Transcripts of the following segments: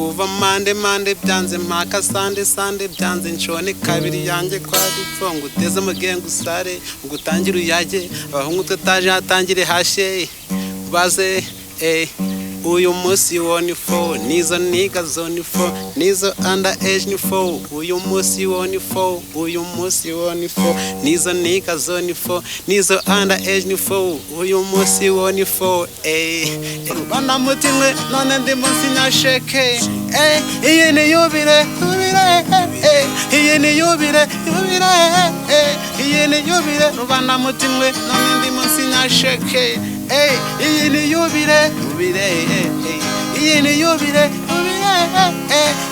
kuva mande byanze mpaka sande byanze nshone kabiri yanjye kwa dipfongo uteze mugengo usare ugutangira uyage abahungu tutaje hatangire hashe baze uyu musi woni fo nizo niga zoni fo nizo under age ni fo uyu musi woni fo nizo niga zoni fo nizo under age ni fo uyu musi woni fo bana mutimwe none ndi munsi nyasheke iyi ni yubire iyi ni yubire iyi ni yubire bana mutimwe none ndi munsi nyasheke iyi ni yubire iyi ni yubire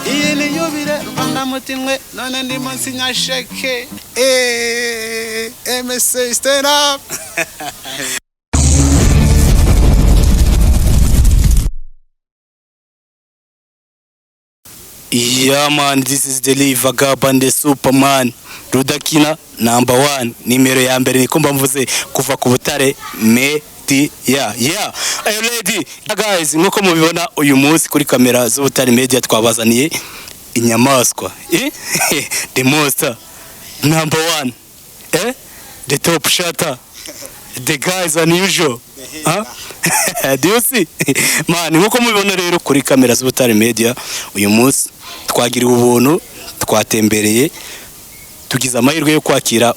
iyi ni yubire rwanda mutimwe none ndi munsi nyasheke MSA stand up. Yeah man, this is the Lee Vagabond the Superman Rudakina #1 nimero ya mbere nikumba mvuze kuva ku Butare yeah ready guys, nkuko mubibona uyu munsi kuri kamera z'Ubutare Media twabazaniye inyamaswa the monster #1 the top shatter, the guys unusual do you see man, nkuko mubibona rero kuri kamera z'Ubutare Media uyu munsi twagiriwe ubuntu twatembereye tugize amahirwe yo kwakira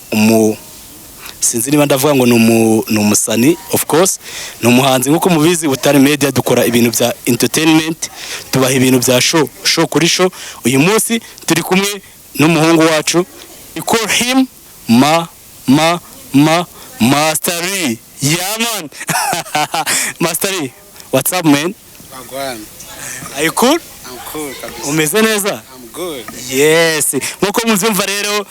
sinzi niba ndavuga ngo ni umusani, of course ni umuhanzi. nkuko mubizi Butare Media dukora ibintu bya entertainment, tubaha ibintu bya show kuri show. uyu munsi turi kumwe n'umuhungu wacu, we call him Mastery. Yeah man. Mastery, what's up man? Are you cool? I'm cool kabisa. Umeze neza? I'm good. Yes, nkuko muvyumva rero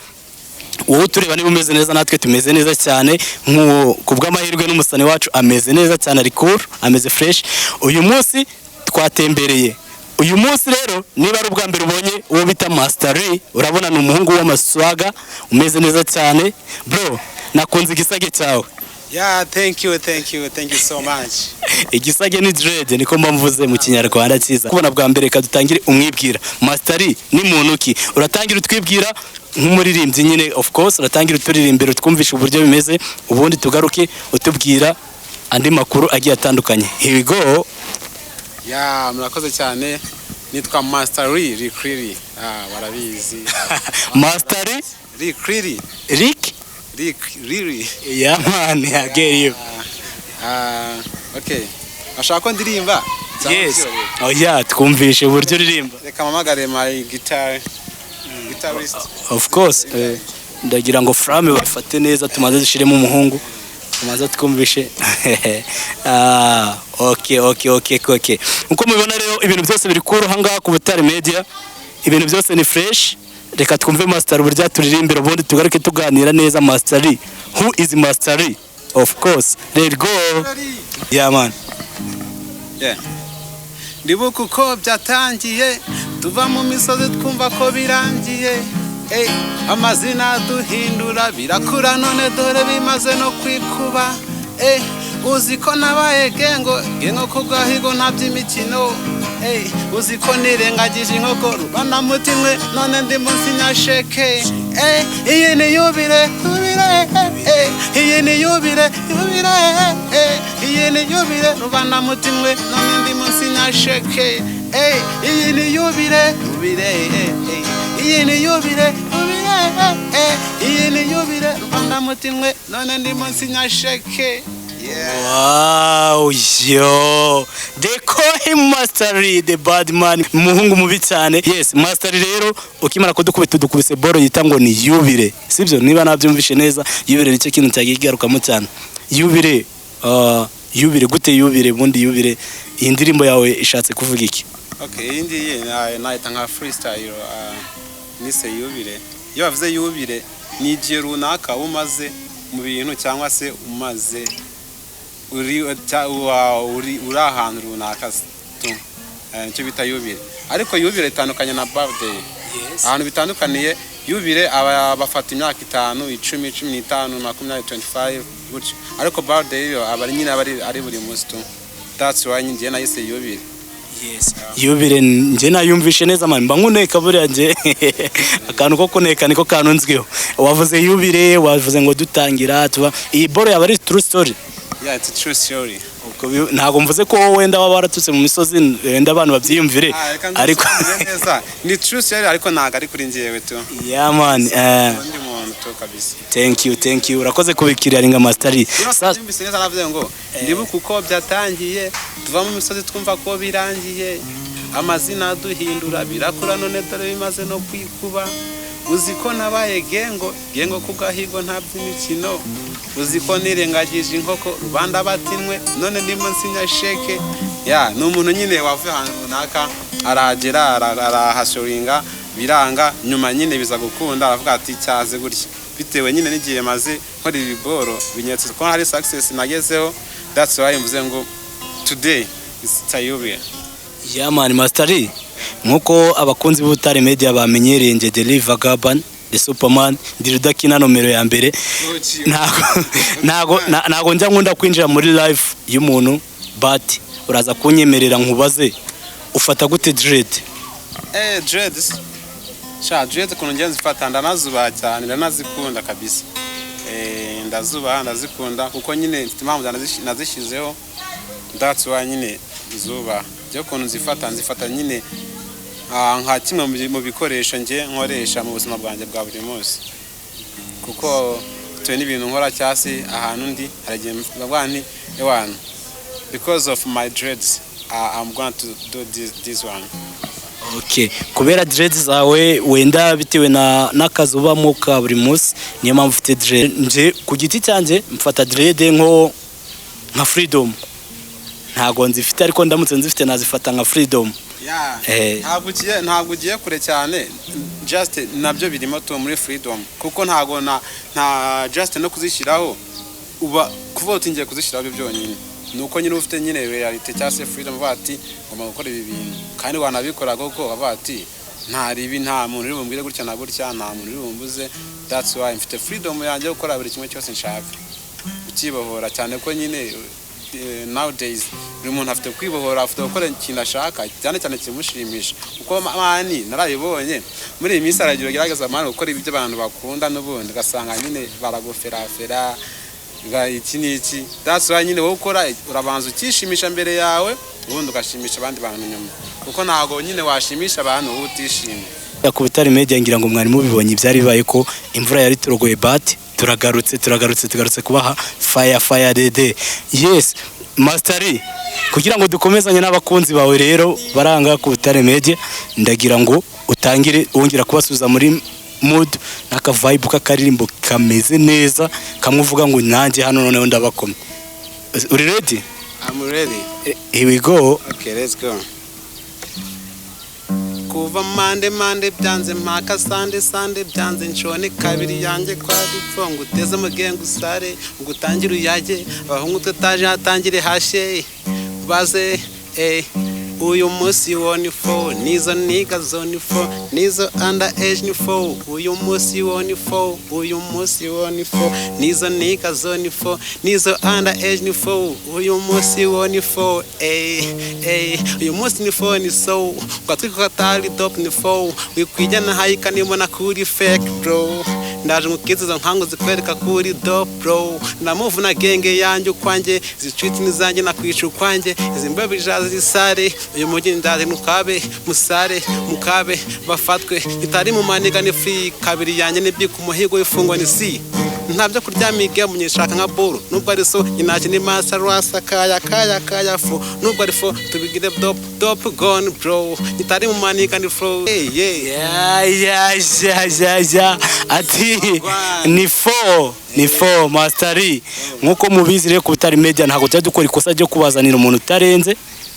wowe tureba niba umeze neza natwe tumeze neza cyane, kubw'amahirwe n'umusani wacu ameze neza cyane, ari cool, ameze fresh. uyu munsi twatembereye. uyu munsi rero niba ari ubwa mbere ubonye uwo bita Mastery, urabona ni umuhungu w'amaswaga umeze neza cyane. Bro, nakunze igisage cyawe. Yeah, thank you so much. Igisage ni dread niko mvuze mu Kinyarwanda cyiza. kubona bwa mbere kadutangire umwibwira Mastery ni muntu ki, uratangira utwibwira nk'umuririmbyi nyine, of course uratangira uturirimbira twumvisha uburyo bimeze, ubundi tugaruke utubwira andi makuru agiye atandukanye. Here we go. Yeah, murakoze cyane. Nitwa Mastery Rikriri. Warabizi. Mastery Rikriri. Rikriri. Yeah man, I get you. Okay. Ashaka ndirimba? Yes. Oh yeah, twumvishe uburyo uririmba. Reka mamagare my guitarist. Of course. Ndagira ngo frame bafate neza tumaze dushiremo umuhungu. Tumaze twumvishe. Okay. Uko mubibona rero ibintu byose biri ku ruhanga ku Butare Media. Ibintu byose ni fresh. Reka twumve Master uburyo turirimbira ubundi tugaruke tuganira neza. Mastery, who is Mastery? Of course, let's go. Yeah man. Yeah. Ndibuka uko byatangiye tuva mu misozi twumva ko birangiye, amazina duhindura birakura none dore bimaze no kwikuba, uziko nabaye gengo ko gahigo ntaby'imikino, uziko nirengagije inkoko rubana mutimwe none ndi munsi nyasheke, iyi ni yubire iyi ni yubire iyi ni yubire rubana mutimwe none ndi munsi nyasheke, iyi ni yubire iyi ni yubire iyi ni yubire rubana mutimwe none ndi munsi nyasheke. Yeah. Wow, yo. They call him Mastery, the bad man. Muhungu mubi cyane. Yes, Mastery rero ukimara dukubise boro yita ngo ni yubire. Sibyo niba nabyumvishe neza, yubire nicyo kintu cyagigarukamo cyane. Yubire, yubire gute yubire bundi yubire. Iyi ndirimbo yawe ishatse kuvuga iki? Okay, indi naita nka freestyle nise yubire. Iyo bavuze yubire ni igihe runaka umaze mu bintu cyangwa se umaze uri ahantu runaka nicyo bita yubire. Ariko yubire itandukanye na birthday. Ahantu bitandukaniye, yubire bafata imyaka 5, 10, 15, 20, 25 gutyo. Ariko birthday yo abari nyine ari buri munsi tu. That's why nyingiye nayise yubire. Yes. Yubire nje nayumvishe neza man mba nkuneka buriya nje akantu ko kuneka niko kanunzweho wavuze yubire wavuze ngo dutangira tuba iyi boro yaba ari true story. Yeah, it's a true story. Ntago mvuze ko wowe wenda waba waratutse mu misozi wenda abantu babyiyumvire ariko ni true story ariko ntago ari kuri njyewe tu. Yeah man. Thank you urakoze kubikiriringa Master. Sasa mbise neza navuze ngo ndibuka uko byatangiye tuva mu misozi twumva ko birangiye amazina duhindura birakura none dore bimaze no kwikuba uziko nabaye gengo ku gahigo nta by'imikino uziko nirengagije inkoko rubanda batinwe none ndimo nsinya sheke ya n'umuntu nyine wavuye ahantu runaka aragera arahashoringa biranga nyuma nyine biza gukunda aravuga ati cyaze gutya bitewe nyine n'igihe maze nkora ibiboro binyetse ko hari success nagezeho. That's why mvuze ngo today is Tayubire. Yeah man Master, nkuko abakunzi b'Ubutare Media bamenyereye nje The Vagabond the Superman ndi Rudakina nomero ya mbere. Ntago njya nkunda kwinjira muri live y'umuntu but uraza kunyemerera nkubaze ufata gute dread? Dreads dread kuno ngenzi fata ndanazuba cyane ndanazikunda kabisa. Ndazikunda kuko nyine impamvu nazishizeho. That's why nyine zuba byo kuntu nzifata nyine nka kimwe mu bikoresho nge nkoresha mu buzima bwanjye bwa buri munsi kuko tuwe n'ibintu nkora cyasi ahantu ndi haragiye mbagwani ewana because of my dreads I'm going to do this one. Okay, kubera dreads zawe wenda bitewe n'akazi ubamo ka buri munsi niyo mpamvu ufite dread. Nje ku giti cyanjye mfata dread nka freedom. Ntago nzifite ariko ndamutse nzifite nazifata nka freedom. Ntabwo ugiye kure cyane just nabyo birimo to muri freedom kuko ntago nta just no kuzishyiraho uba kuvuga uti ngiye kuzishyiraho byonyine nuko nyine ufite nyine reality cyase freedom bati ngomba gukora ibi bintu kandi wanabikora koko bati nta muntu uri bumbwire gutya na gutya nta muntu uri bumbuze. That's why mfite freedom yanjye gukora buri kimwe cyose nshaka ukibohora cyane ko nyine nowadays buri muntu afite kwibohora afite gukora ikintu ashaka cyane cyane kimushimisha uko mani narayibonye muri iyi minsi aragira gerageza mani gukora ibyo abantu bakunda n'ubundi gasanga nyine baragoferafera iki n'iki. That's why nyine wowe ukora urabanza ukishimisha mbere yawe ubundi ugashimisha abandi bantu nyuma kuko ntago nyine washimisha abantu utishimye. Ku Butare Media ngira ngo mwari mubibonye byari bibaye ko imvura yari turogoye but tugarutse kubaha fire dede. Yes Master, kugira ngo dukomezanye n'abakunzi bawe rero baranga ku Butare Media ndagira ngo utangire wongera kubasubiza muri mood naka vibe k'akaririmbo kameze neza kamuvuga ngo nanjye hano noneho ndabakomye. Uri ready? I'm ready. Here we go. Okay, let's go. Kuva mande byanze mpaka sande byanze nshone kabiri yanjye kwa bipfongo uteze mugengo usare ugutangira uyage abahungu tutaje hatangire hashe baze uyu musi woni fo nizo niga zoni fo nizo under age ni fo uyu musi woni fo nizo niga zoni fo nizo under age ni fo uyu musi woni fo uyu musi ni fo ni so kwatwiko katali top ni fo wikwijana hayika nimona kuri fake bro ndaje mukizizo nkango zikwereka kuri dope bro na move na genge yanjye ukwanjye zicwiti nizanjye nakwica ukwanjye izimbabe jaza zisare uyu mujyi ndaje mukabe musare mukabe bafatwe itari mu maniga ni free kabiri yanjye n'ibyi ku muhigo ifungwa ni si ntabyo kuryamige munyishaka nka boro nubwo ari so inaje ni master rasa kaya fo nubwo ari fo tubigire dope gone bro itari mu maniga ni flow ati ni fo Master. Nkuko mubizi rero ku Butare Media ntago tujya dukora ikosa ryo kubazanira umuntu utarenze.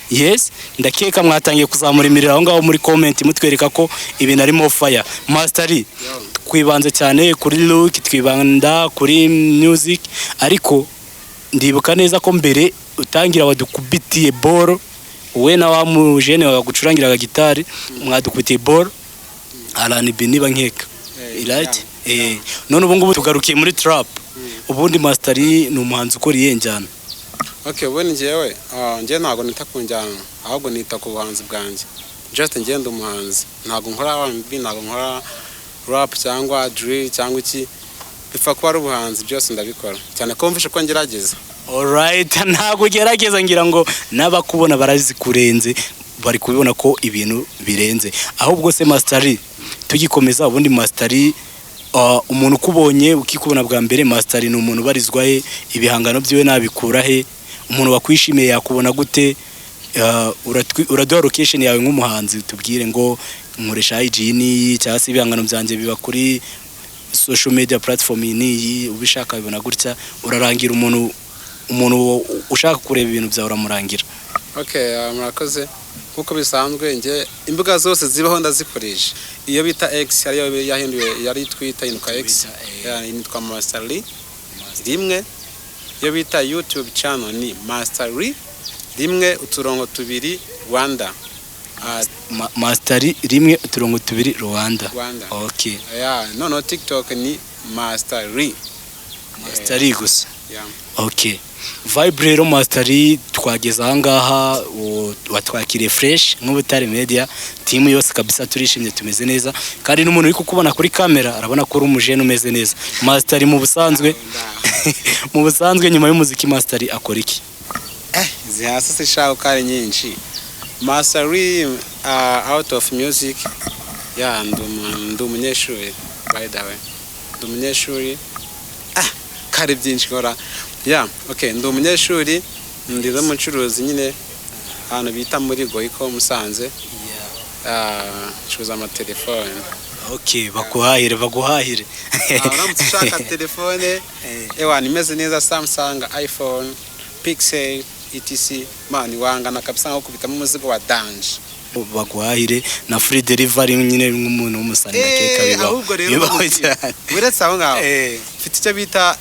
Yes, ndakeka mwatangiye kuzamura imiriro aho ngaho muri comment mutwereka ko ibintu arimo fire. Master, twibanze cyane kuri look, twibanda kuri music, ariko ndibuka neza ko mbere utangira wadukubitiye ball we na wa mujene wagucurangiraga gitari mwadukubitiye ball R&B niba nkeka. Right? None ubu ngubu tugarukiye muri trap. Ubundi Master ni umuhanzi ukora iyenjana. Okay, we njyewe ntago nita ku njyana ahubwo nita ku buhanzi bwanjye. Just ngenda umuhanzi, ntago nkora R&B, ntago nkora rap cyangwa drill cyangwa iki, bipfa kuba ari ubuhanzi byose ndabikora cyane ko mvishe ko ngerageza. Alright, ntago gerageza ngira ngo nabakubona barazi kurenze, bari kubibona ko ibintu birenze. Ahubwo se Mastery tugikomeza ubundi Mastery umuntu kubonye ukikubona bwa mbere Mastery ni umuntu barizwaye ibihangano byiwe nabikura he, umuntu wakwishimiye yakubona gute, uraduha location yawe nk'umuhanzi tubwire ngo nkoresha IG ni cyangwa se ibihangano byanjye biba kuri social media platform ni ubishaka bibona gutya, urarangira umuntu ushaka kureba ibintu byawe uramurangira. Okay, murakoze. Kuko bisanzwe nge imbuga zose zibaho ndazikoresha. Iyo bita X ariyo yahinduye yari Twitter inuka X, yitwa Mastery rimwe. Iyo bita YouTube channel ni Mastery rimwe uturongo tubiri Rwanda. Mastery rimwe uturongo tubiri Rwanda. Okay. No TikTok ni Mastery gusa. Yeah. Okay. Vibe rero Mastery twageze ahangaha watwakiriye fresh nk'Ubutare Media team yose kabisa, turishimye tumeze neza kandi n'umuntu uri kukubona kuri kamera arabona ko uri umujene umeze neza. Mastery mu busanzwe nyuma y'umuziki Mastery akora iki? Zihasa se shaho kare nyinshi. Mastery out of music ndumunyeshuri by the way. Ndumunyeshuri kare byinshi nkora. Okay, ndumunyeshuri ndiza mucuruzi nyine hano bita muri Goiko Musanze. Cuza amatelefone. Okay, baguhahire. Uramutse ushaka telefone nimeze neza, Samsung, iPhone, Pixel, etc. Man wangana kabisa nko kubitamo umuzigo wa danje. Baguhahire na free delivery nyine nk'umuntu w'umusani nakeka bibaho. Ahubwo rero uretse aho ngaho mfite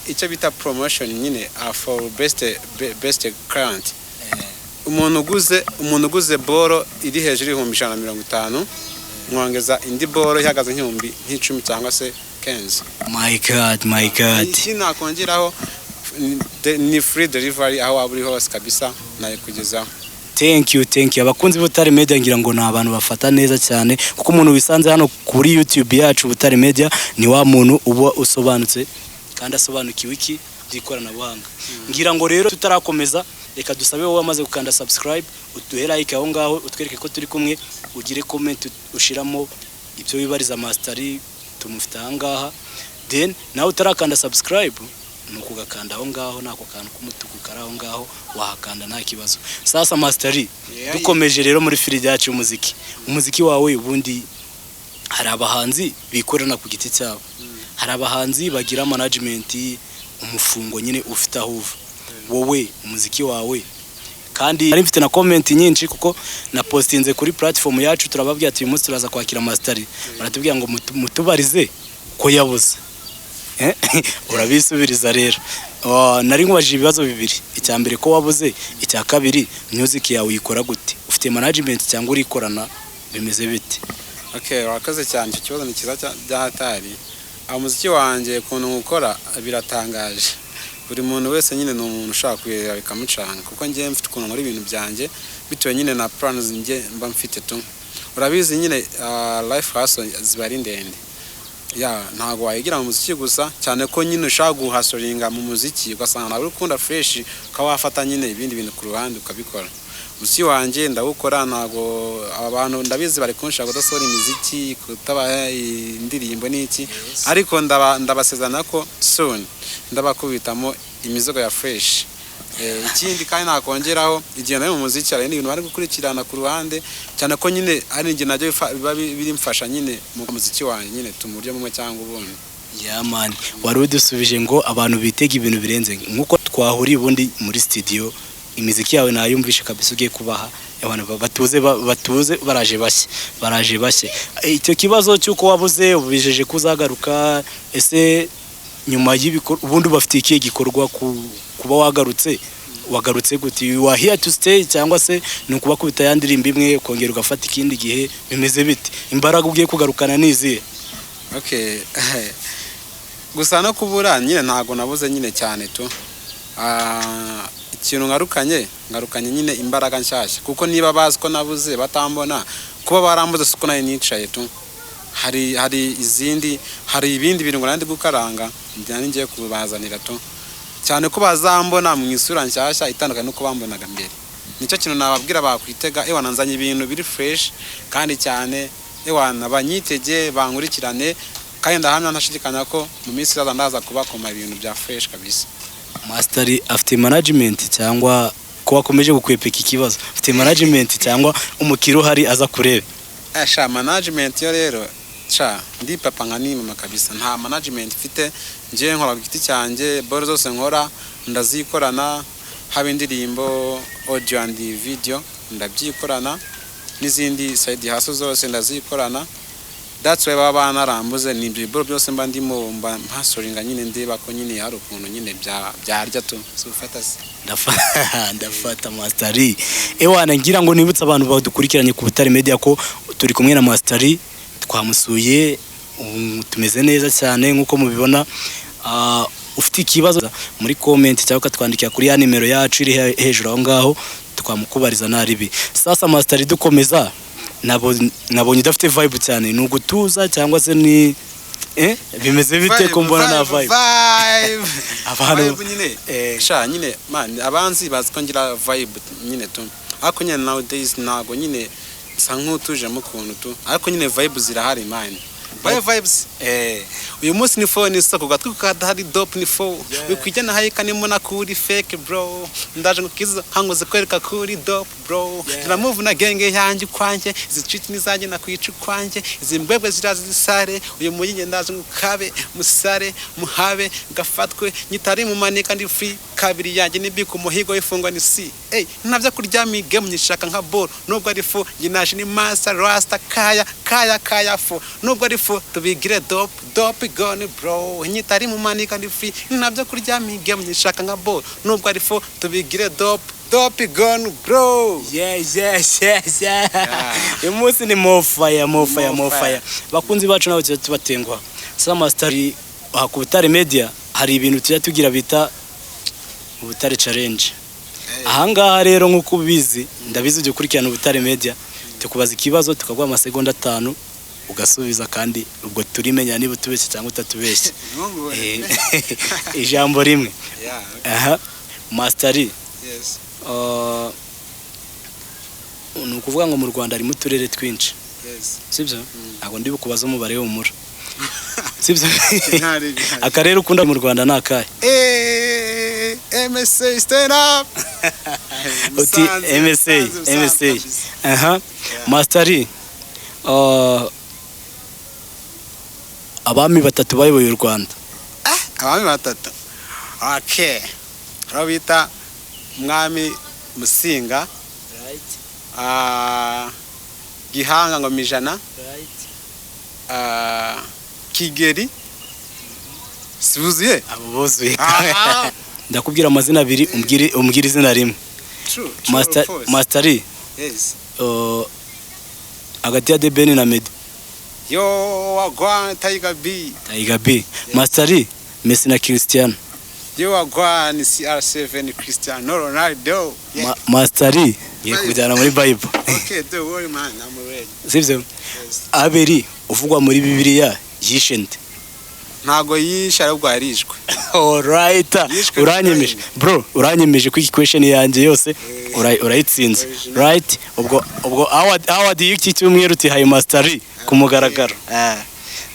icyo bita promotion nyine for best client. Umuntu uguze boro iri hejuru $150 mwongeza indi boro ihagaze nk'ibihumbi 10 cyangwa se 15. My god. Iki nakongeraho ni free delivery aho waba uri hose kabisa naye kugezaho. Thank you. Abakunzi b'Ubutare Media ngira ngo na abantu bafata neza cyane kuko umuntu wisanze hano kuri YouTube yacu Ubutare Media ni wa muntu uba usobanutse kandi asobanukiwe iki by'ikoranabuhanga. Ngira ngo rero tutarakomeza reka dusabe wowe amaze gukanda subscribe uduhe like aho ngaho utwereke ko turi kumwe, ugire comment ushiramo ibyo wibariza Mastery tumufite aha ngaha, then nawe utarakanda subscribe nuko gakanda aho ngaho nako kantu k'umutuku kari aho ngaho wahakanda nta kibazo. Sasa Mastery dukomeje rero muri field yacu umuziki wawe ubundi hari abahanzi bikorana ku giti cyabo, hari abahanzi bagira management umufungo nyine ufite aho uva. Wowe umuziki wawe kandi ari mfite na comment nyinshi kuko na postinze kuri platform yacu turababwiye ati uyu munsi turaza kwakira Mastery, baratubwira ngo mutubarize ko yabuze. Urabisubiriza rero. Nari nkubajije ibibazo bibiri, icya mbere ko wabuze, icya kabiri music yawe uyikora gute, ufite management cyangwa urikorana bimeze bite? Okay, wakaze cyane icyo kibazo ni kiza byahatari. Umuziki wanjye kuntu ukora biratangaje. Buri muntu wese nyine ni umuntu ushaka kuyera bikamucanga kuko ngiye mfite ukuntu muri ibintu byanjye bitewe nyine na plans ngiye mba mfite tu. Urabizi nyine life hustle zibari ndende. Ntago wayigira mu muziki gusa cyane ko nyine ushaka guhasoringa mu muziki ugasanga nawe ukunda fresh ukawafata nyine ibindi bintu ku ruhande ukabikora. Umuziki wanjye ndawukora, ntago abantu ndabizi bari kunshaka kudasora imiziki kutabaha indirimbo n'iki, ariko ndabasezana ko soon ndabakubitamo imizogo ya fresh. Ikindi kandi nakongeraho igihe nayo mu muziki ari ibintu bari gukurikirana ku ruhande cyane ko nyine ari inge najyo birimfasha nyine mu muziki wanjye nyine tumuryo mumwe cyangwa ubundi. Man, wari udusubije ngo abantu bitega ibintu birenze nkuko twahuriye ubundi muri studio. Imiziki yawe nayumvishe kabisa ugiye kubaha abantu batuze baraje bashye. Icyo kibazo cyuko wabuze ubijeje kuzagaruka, ese nyuma y'ibikoro ubundi bafite ikihe gikorwa kuba wagarutse gute? You are here to stay cyangwa se nukuba kubita yandirimba imwe kongera ugafata ikindi gihe bimeze bite? Imbaraga ugiye kugarukana nizihe? Okay. Gusa no kubura nyine ntago nabuze nyine cyane tu. ikintu ngarukanye nyine imbaraga nshyashya kuko niba bazi ko nabuze batambona kuba barambuze suko nayo nicaye tu hari ibindi bintu ngo nandi gukaranga njyana ngiye kubazanira tu cyane ko bazambona mu isura nshyashya itandukanye nuko bambonaga mbere nicyo kintu nababwira bakwitega nanzanye ibintu biri fresh kandi cyane banyitege bankurikirane kandi ndahamya ntashidikanya ko mu minsi iraza ndaza kubakoma ibintu bya fresh kabisa. Master afite management cyangwa ko wakomeje gukwepeka ikibazo afite management cyangwa umukiro hari aza kurebe? Management yo rero ndi papa nka ni mama kabisa, nta management mfite nje nkora giti cyanjye, boro zose nkora ndazikorana, haba indirimbo, audio and video ndabyikorana, n'izindi side hustle zose ndazikorana. That's why baba narambuze n'ibyo boro byose mba ndimo mpasoringa nyine ndeba ko nyine hari ukuntu nyine byarya tu sufata se ndafata Master. Ngira ngo nibutse abantu badukurikiranye ku Butare Media ko turi kumwe na Master, twamusuye tumeze neza cyane nkuko mubibona. Ufite ikibazo muri comment cyangwa twandikira kuri ya nimero yacu iri hejuru aho ngaho twamukubariza naribi. Sasa Master dukomeza, nabonye udafite vibe cyane, ni ugutuza cyangwa se ni bimeze bite ko mbona na vibe abantu nyine nyine man abanzi bazi ko ngira vibe nyine tu, ariko nyine nowadays nago nyine sankutuje mu kuntu tu, ariko nyine vibe zirahari man. Vibes uyu munsi ni phone isoko gatwi kadahari dope ni phone bikwijana hayika ni mona kuri fake bro, ndaje ngukiza hangoze kwereka kuri dope bro, na move na genge yanjye kwanje, iziciti nizanje na kwica kwanje, izimbwebwe zirazi zisare, uyu muyinye ndaje ngukabe musare muhabe gafatwe nyitari mu manika ndi free kabiri yanjye nibiku muhigo ifungwa ni si navya kuryami game nyishaka nka ball nubwo ari fo nyinaje ni master rasta kaya fo nubwo ari fo tubigire dope gone bro, nyitari mu manika ndi free navya kuryami game nyishaka nka ball nubwo ari fo tubigire dope gone bro. Yes. Umunsi ni more fire. Bakunzi bacu nawe tubatengwa. Sasa Master ku Butare Media hari ibintu tujya tugira bita Butare challenge. Ahangaha rero nkuko ubizi ndabizi ujye kurikirana Butare Media, tukubaza ikibazo tukaguha amasegonda 5 ugasubiza, kandi ubwo turimenya niba tubeshye cyangwa utatubeshye. Ijambo rimwe. Master. Yes. Ni ukuvuga ngo mu Rwanda harimo uturere twinshi. Yes. Sibyo? Ntabwo ndi bukubaza umubare w'umura. Sibyo? Akarere ukunda mu Rwanda nakahe? MSA stand up. Uti MSA. Master, abami batatu bayoboye u Rwanda. Abami batatu. Okay. Rabita Mwami Musinga. Right. Gihanga ngo Mijana. Right. Kigeri. Sibuzuye? Abo bozuye. Ndakubwira amazina abiri umbwira izina rimwe. True. Master. Yes. Agati ya The Ben na Meddy. Yo wagwan Tiger B. Yes. Master, Messi na Cristiano. Yo wagwan CR7 Cristiano Ronaldo. Yeah. Master, kujyana muri Bible. Okay, don't worry man, I'm ready. Sibyo? Yes. Aberi uvugwa muri Bibiliya yishe nde? Ntago yishe ahubwo yarishwe. Alright. Uranyemeje. Bro, uranyemeje ku question yanjye yose urayitsinze. Right? Ubwo award y'iki cyumweru tihaye Master ku mugaragaro.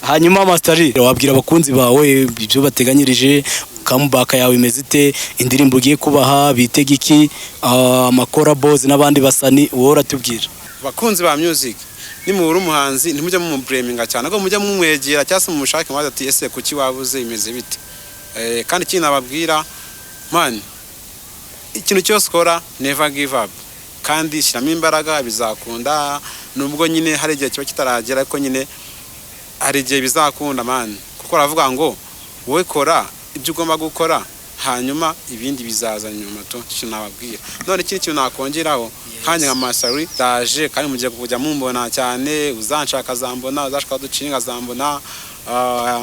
Hanyuma Master, wabwira abakunzi bawe ibyo bateganyirije, comeback yawe imeze ite, indirimbo ugiye kubaha bitega iki, amakora boss n'abandi basani uhora tubwira. Bakunzi ba music ni mu umuhanzi ntimujya mu blaminga cyane, ahubwo mujya mumwegera cyase mu mushake maze ati ese kuki wabuze imeze bite. Kandi kintu ababwira man, ikintu cyose ukora never give up, kandi shyiramo imbaraga bizakunda, nubwo nyine hari igihe kiba kitaragera, ariko nyine hari igihe bizakunda man, kuko aravuga ngo wowe kora ibyo ugomba gukora hanyuma ibindi bizaza nyuma to nababwira. None ikindi kintu nakongeraho kandi nka Master daje kandi mugiye kujya mumbona cyane, uzanshaka zambona, uzashaka ducinga zambona,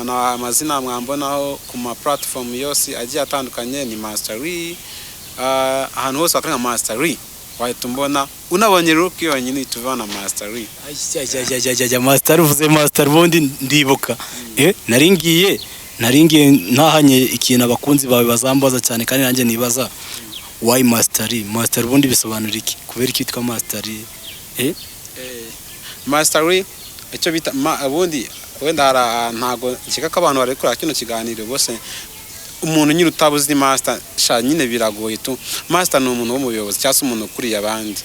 na amazina mwambonaho ku ma platform yose agiye atandukanye ni Master. ahantu hose wakora nka Mastery wahita umbona unabonye look yonyine tuvana Mastery. Ajya Mastery uvuze Mastery ubundi ndibuka naringiye ntahanye ikintu abakunzi bawe bazambaza cyane kandi nanjye nibaza why Mastery ubundi bisobanura iki kubera iki yitwa Mastery Mastery icyo bita ubundi wenda ntago nkeka ko abantu bari kuri kino kiganiro bose umuntu nyine utabuzi master sha nyine biragoye tu. Master ni umuntu w'umuyobozi cyangwa umuntu ukuriye abandi.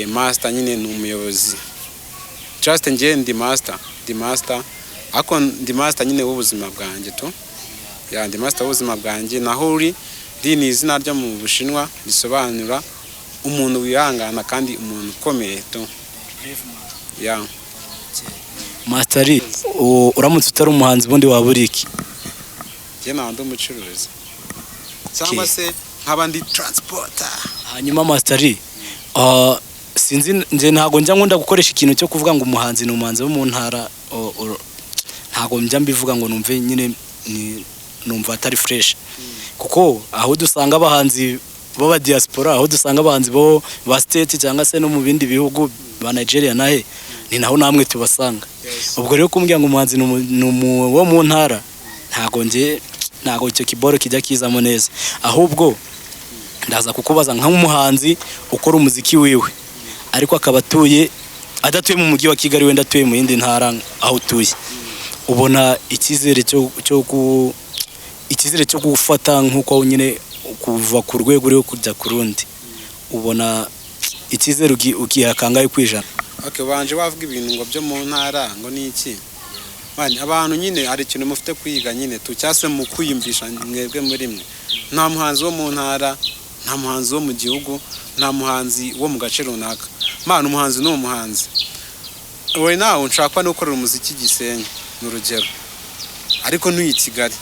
Master nyine ni umuyobozi. Just nje ndi master ako ndi master nyine w'ubuzima bwanjye tu. Ya ndi master w'ubuzima bwanjye naho uri ni izina ryo mu Bushinwa risobanura umuntu wihangana kandi umuntu ukomeye tu. Ya Mastery uramutse utari umuhanzi bundi waburi iki? Je nandi umucuruzi cyangwa se nk'abandi transporter. Hanyuma Mastery sinzi nje ntago njya nkunda gukoresha ikintu cyo kuvuga ngo umuhanzi ni umuhanzi wo mu ntara ntago njya mbivuga ngo numve nyine numva atari fresh kuko aho dusanga abahanzi baba diaspora aho dusanga abahanzi bo ba state cyangwa se no mu bindi bihugu ba Nigeria nahe ni naho namwe tubasanga. Ubwo rero kumbwira ngo umuhanzi wo mu ntara ntago icyo kiboro kijya kizamo neza, ahubwo ndaza kukubaza nk'umuhanzi ukora umuziki wiwe ariko akaba adatuye mu mujyi wa Kigali wenda atuye mu yindi ntara aho utuye, ubona ikizere cyo gufata nk'uko nyine kuva ku rwego rwo kujya ku rundi, ubona ikizere ugiha kangahe kwijana? Okay, banje bavuga ibintu ngo byo mu ntara ngo ni iki mani, abantu nyine hari ikintu mufite kwiga nyine tucyase mu kwiyumvisha mwebwe muri mwe. Nta muhanzi wo mu ntara, nta muhanzi wo mu gihugu, nta muhanzi wo mu gace runaka. Mani umuhanzi ni umuhanzi. Wowe nawe nshaka no gukorera umuziki Gisenyi n'urugero, ariko ntuyi Kigali.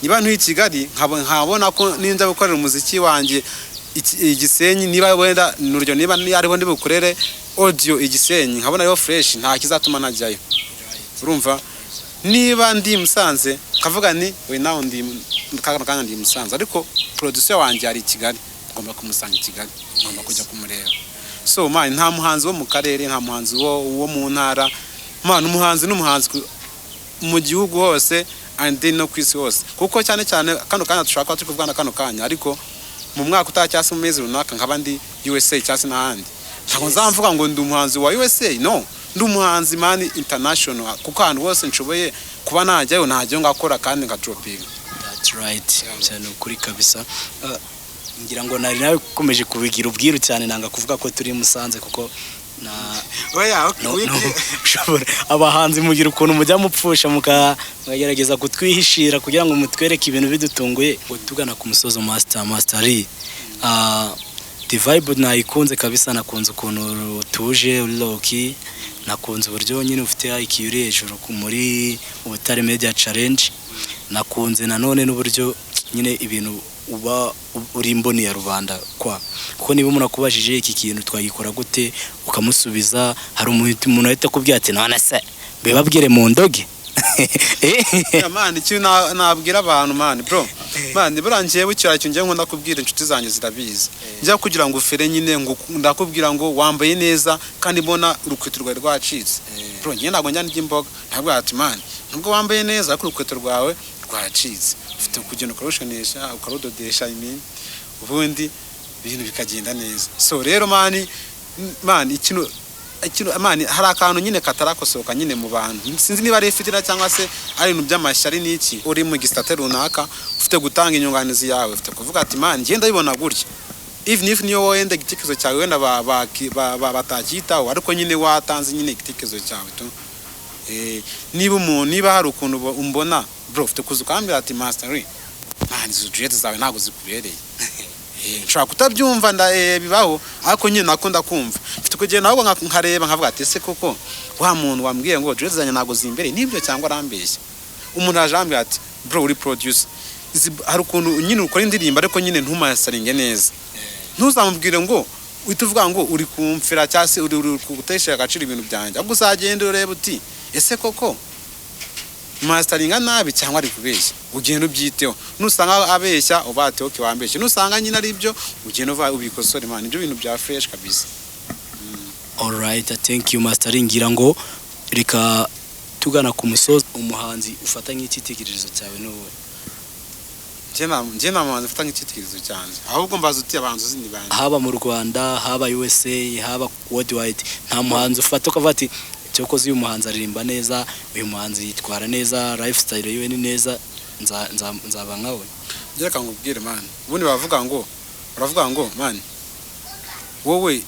Niba ntuyi Kigali nkabona ko ninza gukorera umuziki wanjye Gisenyi, niba wenda n'urugero niba ariho ndi bukorere audio Gisenyi nkabona yo fresh nta kizatuma najyayo. Urumva niba ndi Musanze kavuga ni we nawe ndi kandi ndi Musanze, ariko producer wanjye ari Kigali ngomba kumusanga Kigali, ngomba kujya kumureba. So man, nta muhanzi wo mu karere, nta muhanzi wo mu ntara. Man, umuhanzi n'umuhanzi mu gihugu hose and then no kwisi hose, kuko cyane kano kanya dushaka turi kuvugana kano kanya, ariko mu mwaka utacyase mu mezi runaka nkaba ndi USA cyase n'ahandi. Ntabwo nzamvuga ngo ndi umuhanzi wa USA, no, ndi umuhanzi man international, kuko ahantu hose nshoboye kuba najyayo najyayo ngakora kandi ngatropinga. That's right, cyane ukuri kabisa. Ngira ngo nari nawe ukomeje kubigira ubwiru cyane, nanga kuvuga ko turi Musanze kuko abahanzi mugira ukuntu mujya mupfusha mukagerageza kutwihishira kugira ngo mutwereke ibintu bidutunguye. Tugana ku musozo Mastery, the vibe nayikunze kabisa, nakunze ukuntu utuje uri low-key, nakunze uburyo nyine ufite IQ uri hejuru muri Ubutare Media Challenge, nakunze nanone n'uburyo nyine ibintu uba uri imboni ya rubanda kuko niba umuntu akubajije iki kintu twagikora gute ukamusubiza, hari umuntu ahita kubwira ati none se bebabwire mu ndoge. Man, icyo nabwira abantu man bro, man burangiye bucyara cyo ngiye nkunda kubwira inshuti zanjye zirabizi, njya kugira ngo ufere nyine ngo ndakubwira ngo wambaye neza kandi mbona urukweto rwawe rwacitse bro, njye ntabwo njya n'imboga, ntabwo ati man nubwo wambaye neza ariko urukweto rwawe rwacitse, ufite kugenda ukarushonesha ukarudodesha ubundi ibintu bikagenda neza. So rero man ikintu man hari akantu nyine katarakosoka nyine mu bantu, sinzi niba ari ifitira cyangwa se ari ibintu by'amashyari n'iki, uri mu gistate runaka ufite gutanga inyunganizi yawe, ufite kuvuga ati man ngenda bibona gutya, even if niyo wenda igitekerezo cyawe wenda batakitaho, ariko nyine watanze nyine igitekerezo cyawe tu. Niba hari ukuntu umbona bro, ufite kuza ukambira ati Mastery man izo dreads zawe ntago zikubereye. Nshaka kutabyumva bibaho, ariko nyine nakunda kumva mfite kugenda ahubwo nkareba nkavuga ati ese koko wa muntu wambwiye ngo dreads zanjye ntago zimbereye nibyo cyangwa arambeshya. Umuntu ajambye ati bro uri producer, hari ukuntu nyine ukora indirimbo ariko nyine ntumasaringe neza, ntuzamubwire ngo uhita ngo uri kumfira cyangwa uri gutesha agaciro ibintu byanjye, ahubwo uzagenda ureba uti ese koko masteringa nabi cyangwa ari kubeshya ugenda ubyiteho nusanga abeshya ubate okay wambeshye nusanga nyine ari byo ugenda uva ubikosora man ibyo bintu bya fresh kabisa. All right, thank you mastering ngira ngo reka tugana ku musozi umuhanzi ufata nk'ikitekerezo cyawe n'uwe njye namuhanzi ufata nk'ikitekerezo cyane ahubwo mbaza uti abanzu zindi bandi haba mu Rwanda haba USA haba worldwide nta muhanzi ufata ukavuga ati cyokoze uyu muhanzi aririmba neza uyu muhanzi yitwara neza lifestyle yiwe ni neza nzaba nkawe. Reka ngubwire man ubundi baravuga ngo man wowe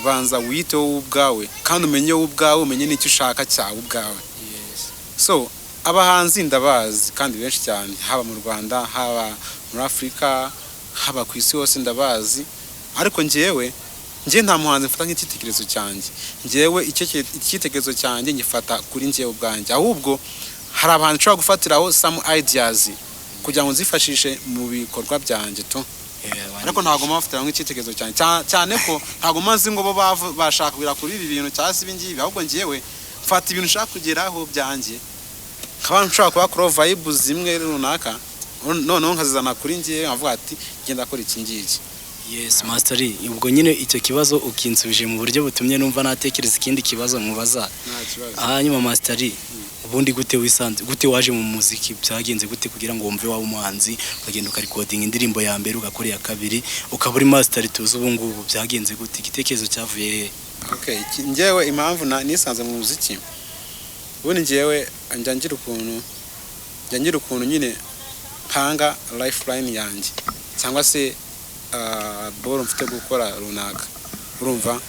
banza wite wowe ubwawe kandi umenye wowe ubwawe umenye n'icyo ushaka cyawe ubwawe. So abahanzi ndabazi kandi benshi cyane haba mu Rwanda haba muri Afrika haba ku isi hose ndabazi ariko njye nta muhanzi mfata nk'ikitekerezo cyanjye njyewe icyitekerezo cyanjye ngifata kuri njyewe ubwanjye ahubwo hari abantu nshobora gufatiraho some ideas kugira ngo nzifashishe mu bikorwa byanjye to ariko ntago mafitira nk'ikitekerezo cyane ko ntago mazi ngo bo bashaka kugira kuri ibi bintu cyase ibingibi ahubwo njyewe mfata ibintu nshaka kugeraho byanjye nkaba nshobora kuba kuri vibe zimwe runaka noneho nkazizana kuri njye nkavuga ati genda akora iki ngiki. Yes masteri ubwo nyine icyo kibazo ukinsubije mu buryo butumye numva natekereza ikindi kibazo mubaza. Hanyuma masteri ubundi gute waje mu muziki byagenze gute kugira ngo wumve wawe umuhanzi ukagenda ukarecording indirimbo ya mbere ugakora ya kabiri ukaba uri masteri tuzi ubu ngubu byagenze gute igitekerezo cyavuye he? Okay njyewe impamvu nisanze mu muziki ubundi njyewe ngira ukuntu nyine panga lifeline yanjye cyangwa se boro mfite gukora runaka urumva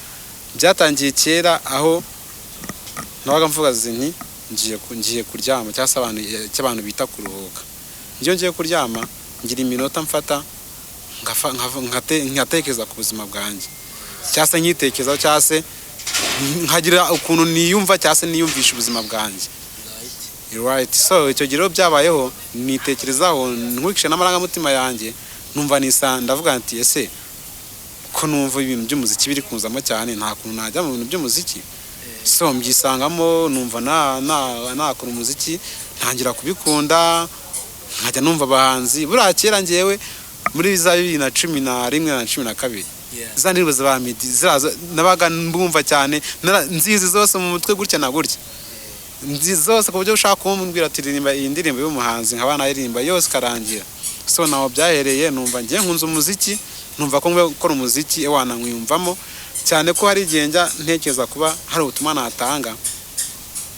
byatangiye kera aho nabaga mvuga nti ngiye kuryama cyangwa abantu bita kuruhuka ngiye kuryama ngira iminota mfata nkatekereza ku buzima bwanjye cyangwa nkitekerezaho cyangwa nkagira ukuntu niyumva cyangwa niyumvisha ubuzima bwanjye. Right, so icyo giro byabayeho nitekerezaho nkurikisha n'amarangamutima yanjye numva ndavuga nti ese ko numva ibintu by'umuziki biri kunzamo cyane nta kuntu najya mu bintu by'umuziki so mbyisangamo numva nakora umuziki ntangira kubikunda nkajya numva abahanzi buriya kera njyewe muri za 2011 na 2012 za ndirimbo za Midi nabaga mbumva cyane nzizi zose mu mutwe gutya na gutya zose ku buryo ushaka kumbwira ati ririmba iyi ndirimbo y'umuhanzi nkabana aririmba yose karangira. So naho byahereye numva ngiye nkunze umuziki numva ko gukora umuziki ewana nkwiyumvamo cyane ko hari igenda ntekereza kuba hari ubutumwa natanga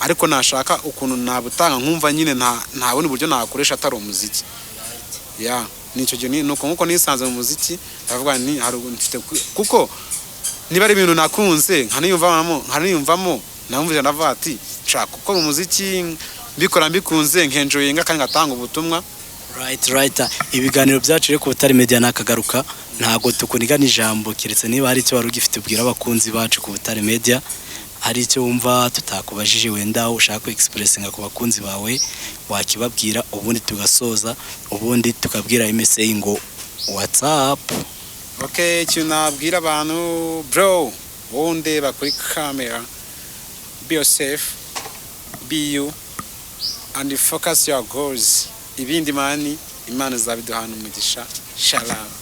ariko nashaka ukuntu nabutanga nkumva nyine nta bundi buryo nakoresha atari umuziki. Nicyo gihe nuko nkuko nisanze mu muziki ndavuga ni hari mfite kuko niba ari ibintu nakunze nkaniyumvamo namvuje navuga ati nshaka gukora umuziki mbikora mbikunze nkenjoyinga kandi ngatanga ubutumwa. Right ibiganiro byacu rero ku Butare Media nakagaruka ntago tukunigana ijambo kiretse niba hari icyo wari ugifite ubwira abakunzi bacu ku Butare Media hari icyo wumva tutakubajije wenda ushaka expressinga ku bakunzi bawe wakibabwira ubundi tugasoza ubundi tukabwira MSA ngo what's up. Okay cyo nabwira abantu bro wonde bakuri camera be yourself be you and focus your goals ibindi mani imana zabiduhana umugisha shalom.